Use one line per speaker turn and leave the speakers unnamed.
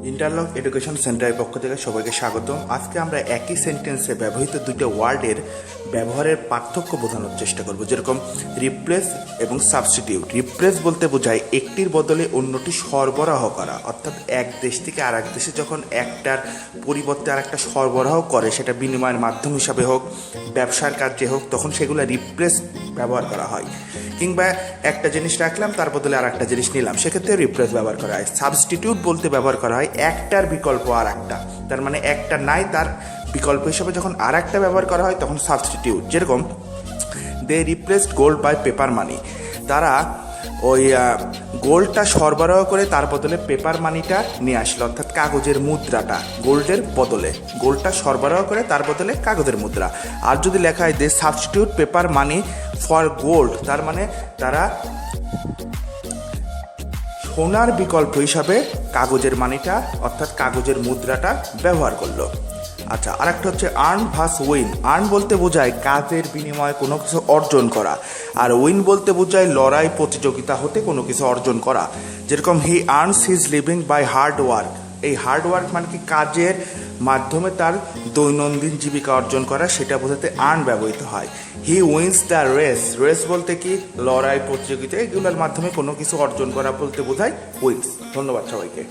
Interlock education সেন্টারের পক্ষ থেকে সবাইকে স্বাগতম। আজকে আমরা একই সেন্টেন্সে ব্যবহৃত দুটো ওয়ার্ডের ব্যবহারের পার্থক্য বোঝানোর চেষ্টা করব, যেরকম রিপ্লেস এবং সাবস্টিটিউট। রিপ্লেস বলতে বোঝায় একটির বদলে অন্যটি সরবরাহ করা, অর্থাৎ এক দেশ থেকে আর এক দেশে যখন একটার পরিবর্তে আর একটা সরবরাহ করে, সেটা বিনিময়ের মাধ্যম হিসাবে হোক, ব্যবসার কাজে হোক, তখন সেগুলো রিপ্লেস ব্যবহার করা হয়। কিংবা একটা জিনিস রাখলাম, তার বদলে আর একটা জিনিস নিলাম, সেক্ষেত্রে রিপ্লেস ব্যবহার করা হয়। সাবস্টিটিউট বলতে ব্যবহার করা হয় একটার বিকল্প আর একটা, তার মানে একটা নাই, তার বিকল্প হিসেবে যখন আর একটা ব্যবহার করা হয় তখন সাবস্টিটিউট। যেরকম দে রিপ্লেসড গোল্ড বাই পেপার মানি, তারা ওই গোল্ডটা সরবরাহ করে তার বদলে পেপার মানিটা নিয়ে আসলো, অর্থাৎ কাগজের মুদ্রাটা গোল্ডের বদলে, গোল্ডটা সরবরাহ করে তার বদলে কাগজের মুদ্রা। আর যদি লেখা হয় they substitute paper money for gold, তার মানে তারা সোনার বিকল্প হিসাবে কাগজের মানিটা অর্থাৎ কাগজের মুদ্রাটা ব্যবহার করলো। আচ্ছা, আরেকটা হচ্ছে আর্ন ভাস উইন। আর্ন বলতে বোঝায় কাজের বিনিময়ে কোনো কিছু অর্জন করা, আর উইন বলতে বোঝায় লড়াই প্রতিযোগিতা হতে কোনো কিছু অর্জন করা। যেরকম he earns his living by hard work. এই হার্ড ওয়ার্ক মানে কি কাজের মাধ্যমে তার দৈনন্দিন জীবিকা অর্জন করা, সেটা বোঝাতে আর্ন ব্যবহৃত হয়। হি উইন্স দ্য রেস। রেস বলতে কি লড়াই প্রতিযোগিতা, এগুলোর মাধ্যমে কোনো কিছু অর্জন করা বলতে বোঝায় উইন্স। ধন্যবাদ সবাইকে।